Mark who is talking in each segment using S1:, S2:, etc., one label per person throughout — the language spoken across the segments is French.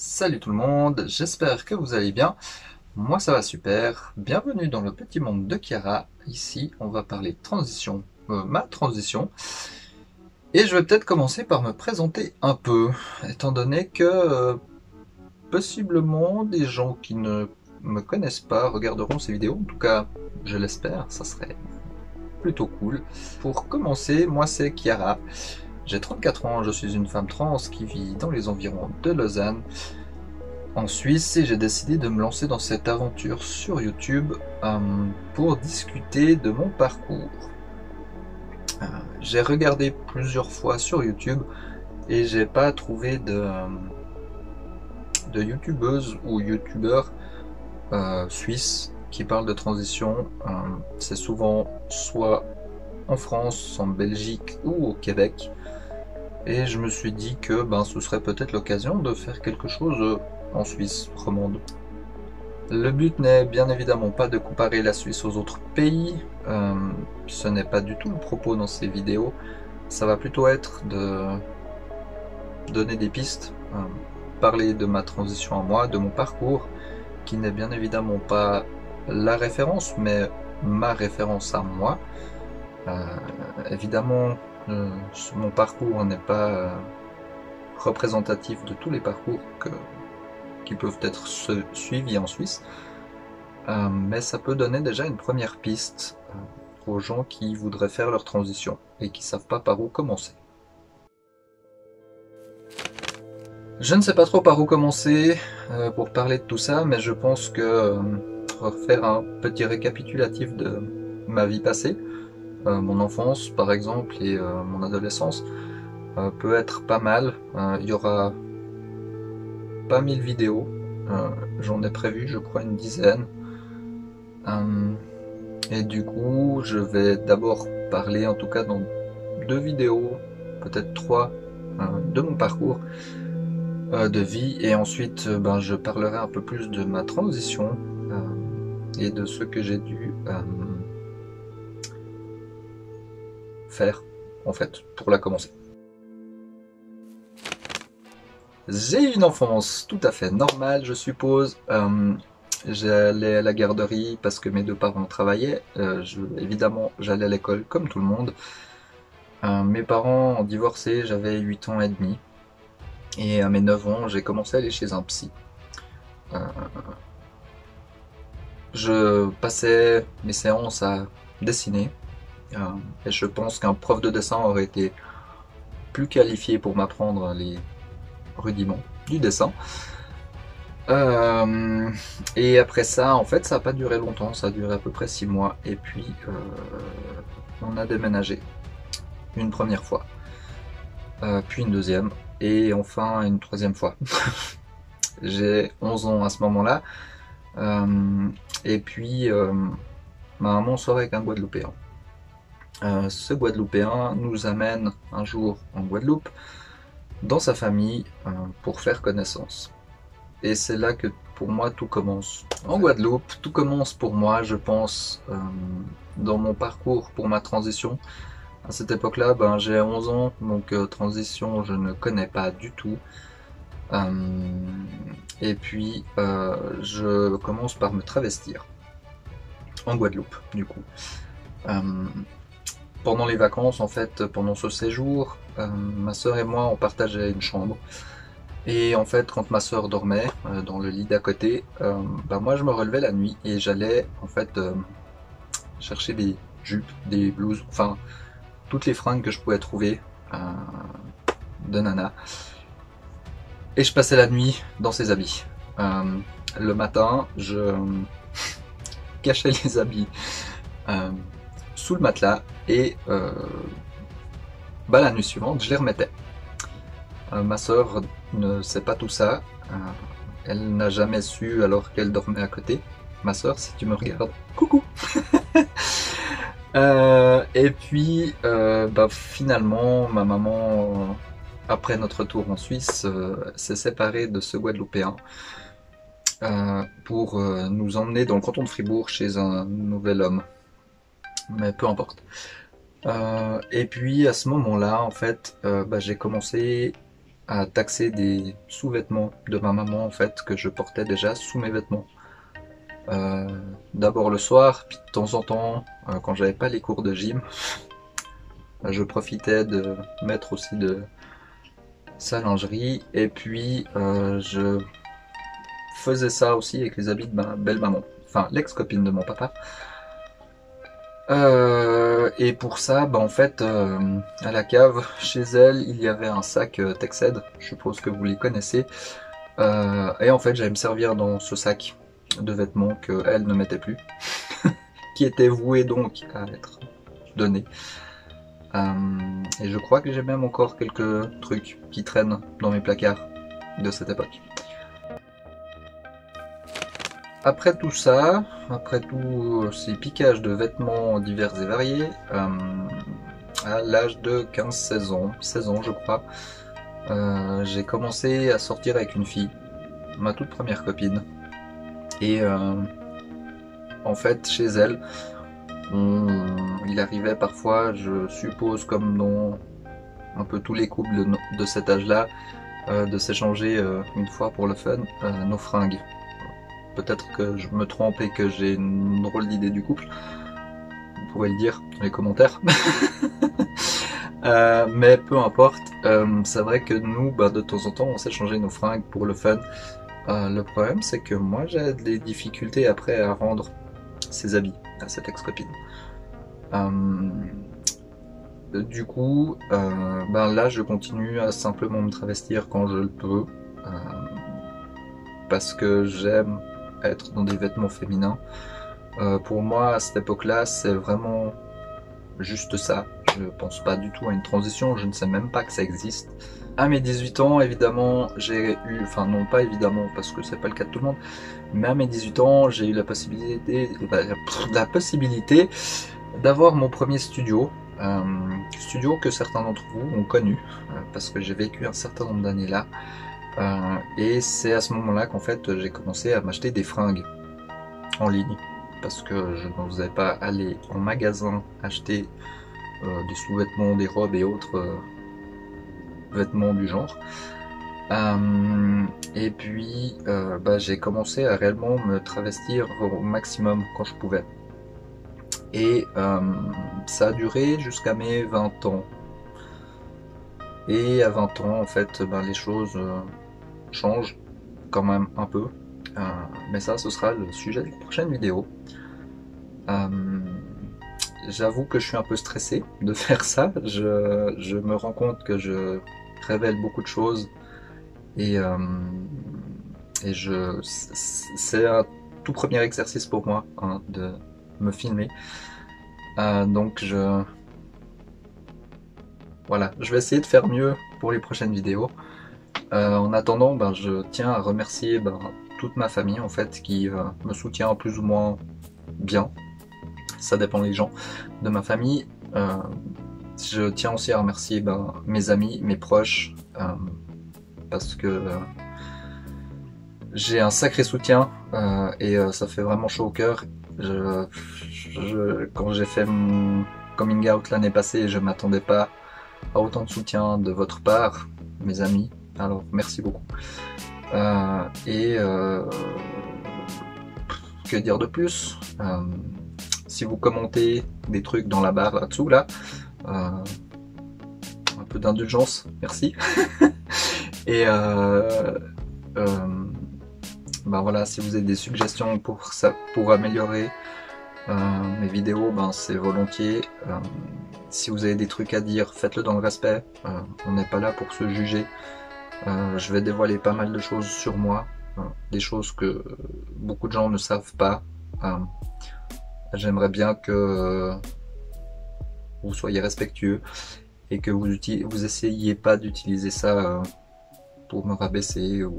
S1: Salut tout le monde, j'espère que vous allez bien. Moi ça va super. Bienvenue dans le petit monde de Chiara. Ici on va parler transition, ma transition. Et je vais peut-être commencer par me présenter un peu, étant donné que possiblement des gens qui ne me connaissent pas regarderont ces vidéos. En tout cas, je l'espère, ça serait plutôt cool. Pour commencer, moi c'est Chiara. J'ai 34 ans, je suis une femme trans qui vit dans les environs de Lausanne, en Suisse, et j'ai décidé de me lancer dans cette aventure sur YouTube pour discuter de mon parcours. J'ai regardé plusieurs fois sur YouTube et j'ai pas trouvé de youtubeuse ou youtubeur suisse qui parle de transition. C'est souvent soit en France, en Belgique ou au Québec. Et je me suis dit que ce serait peut-être l'occasion de faire quelque chose en Suisse romande. Le but n'est bien évidemment pas de comparer la Suisse aux autres pays, ce n'est pas du tout le propos dans ces vidéos, ça va plutôt être de donner des pistes, parler de ma transition à moi, de mon parcours, qui n'est bien évidemment pas la référence, mais ma référence à moi. Évidemment, mon parcours n'est pas représentatif de tous les parcours qui peuvent être suivis en Suisse, mais ça peut donner déjà une première piste aux gens qui voudraient faire leur transition et qui savent pas par où commencer. Je ne sais pas trop par où commencer pour parler de tout ça, mais je pense que refaire un petit récapitulatif de ma vie passée, mon enfance par exemple et mon adolescence, peut être pas mal. Il y aura pas 1000 vidéos, j'en ai prévu je crois une dizaine. Et du coup je vais d'abord parler, en tout cas dans 2 vidéos, peut-être 3, de mon parcours de vie, et ensuite je parlerai un peu plus de ma transition et de ce que j'ai dû faire en fait pour la commencer. J'ai une enfance tout à fait normale, je suppose. J'allais à la garderie parce que mes 2 parents travaillaient. Évidemment, j'allais à l'école comme tout le monde. Mes parents ont divorcé, j'avais 8 ans et demi. Et à mes 9 ans, j'ai commencé à aller chez un psy. Je passais mes séances à dessiner. Et je pense qu'un prof de dessin aurait été plus qualifié pour m'apprendre les rudiments du dessin. Et après ça, en fait, ça n'a pas duré longtemps, ça a duré à peu près 6 mois. Et puis, on a déménagé une première fois, puis une deuxième, et enfin une troisième fois. J'ai 11 ans à ce moment-là, et puis ma maman sort avec un Guadeloupéen. Ce Guadeloupéen nous amène un jour en Guadeloupe, dans sa famille, pour faire connaissance. Et c'est là que pour moi tout commence. En Guadeloupe, tout commence pour moi, je pense, dans mon parcours pour ma transition. À cette époque-là, j'ai 11 ans, donc transition je ne connais pas du tout. Et puis je commence par me travestir en Guadeloupe, du coup. Pendant les vacances, en fait, pendant ce séjour, ma sœur et moi on partageait une chambre. Et en fait, quand ma sœur dormait dans le lit d'à côté, moi je me relevais la nuit et j'allais en fait chercher des jupes, des blouses, enfin toutes les fringues que je pouvais trouver de nana. Et je passais la nuit dans ces habits. Le matin, je cachais les habits sous le matelas et la nuit suivante, je les remettais. Ma sœur ne sait pas tout ça, elle n'a jamais su alors qu'elle dormait à côté. Ma sœur, si tu me regardes, coucou. Et puis finalement ma maman, après notre retour en Suisse, s'est séparée de ce Guadeloupéen pour nous emmener dans le canton de Fribourg chez un nouvel homme, mais peu importe. Et puis à ce moment-là, en fait, j'ai commencé à taxer des sous-vêtements de ma maman en fait que je portais déjà sous mes vêtements. D'abord le soir, puis de temps en temps, quand j'avais pas les cours de gym, je profitais de mettre aussi de sa lingerie, et puis je faisais ça aussi avec les habits de ma belle-maman, enfin l'ex-copine de mon papa. Et pour ça, en fait, à la cave, chez elle, il y avait un sac Texed, je suppose que vous les connaissez, et en fait j'allais me servir dans ce sac de vêtements qu'elle ne mettait plus, qui était voué donc à être donné. Et je crois que j'ai même encore quelques trucs qui traînent dans mes placards de cette époque. Après tout ça, après tous ces piquages de vêtements divers et variés, à l'âge de 15-16 ans, 16 ans je crois, j'ai commencé à sortir avec une fille, ma toute première copine. Et en fait, chez elle, il arrivait parfois, je suppose comme dans un peu tous les couples de cet âge-là, de s'échanger une fois pour le fun nos fringues. Peut-être que je me trompe et que j'ai une drôle d'idée du couple. Vous pouvez le dire dans les commentaires. Mais peu importe, c'est vrai que nous, de temps en temps, on s'échangeait nos fringues pour le fun. Le problème, c'est que moi, j'ai des difficultés après à rendre ses habits à cette ex-copine. Du coup, là, je continue à simplement me travestir quand je le peux, parce que j'aime être dans des vêtements féminins. Pour moi, à cette époque-là, c'est vraiment juste ça. Je pense pas du tout à une transition, je ne sais même pas que ça existe. À mes 18 ans, évidemment, j'ai eu, enfin non pas évidemment parce que c'est pas le cas de tout le monde, mais à mes 18 ans, j'ai eu la possibilité d'avoir mon premier studio. Studio que certains d'entre vous ont connu, parce que j'ai vécu un certain nombre d'années là. Et c'est à ce moment-là qu'en fait j'ai commencé à m'acheter des fringues en ligne, parce que je n'osais pas aller en magasin acheter des sous-vêtements, des robes et autres vêtements du genre. Et puis j'ai commencé à réellement me travestir au maximum quand je pouvais. Et ça a duré jusqu'à mes 20 ans. Et à 20 ans, en fait, les choses changent quand même un peu. Mais ça, ce sera le sujet de la prochaine vidéo. J'avoue que je suis un peu stressé de faire ça. Je me rends compte que je révèle beaucoup de choses. Et c'est un tout premier exercice pour moi de me filmer. Donc voilà, je vais essayer de faire mieux pour les prochaines vidéos. En attendant, je tiens à remercier toute ma famille en fait qui me soutient plus ou moins bien. Ça dépend des gens de ma famille. Je tiens aussi à remercier mes amis, mes proches, parce que j'ai un sacré soutien et ça fait vraiment chaud au cœur. Quand j'ai fait mon coming out l'année passée, je m'attendais pas à autant de soutien de votre part, mes amis. Alors merci beaucoup. Que dire de plus? Si vous commentez des trucs dans la barre là-dessous, un peu d'indulgence, merci. Et voilà, si vous avez des suggestions pour ça, pour améliorer mes vidéos, c'est volontiers. Si vous avez des trucs à dire, faites-le dans le respect. On n'est pas là pour se juger. Je vais dévoiler pas mal de choses sur moi, des choses que beaucoup de gens ne savent pas. J'aimerais bien que vous soyez respectueux et que vous essayiez pas d'utiliser ça pour me rabaisser ou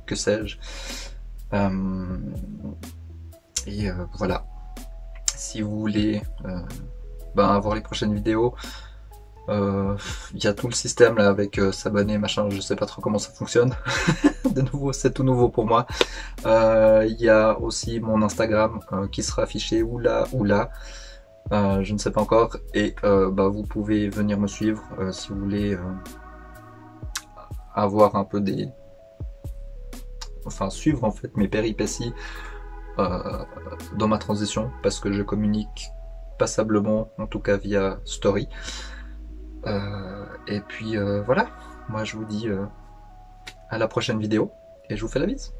S1: que sais-je. Voilà. Si vous voulez avoir les prochaines vidéos, il y a tout le système là avec s'abonner, machin, je sais pas trop comment ça fonctionne. De nouveau, c'est tout nouveau pour moi. Il y a aussi mon Instagram qui sera affiché ou là, je ne sais pas encore. Et vous pouvez venir me suivre si vous voulez avoir un peu des... Enfin, suivre en fait mes péripéties dans ma transition, parce que je communique passablement, en tout cas via story. Et puis voilà, moi je vous dis à la prochaine vidéo, et je vous fais la bise.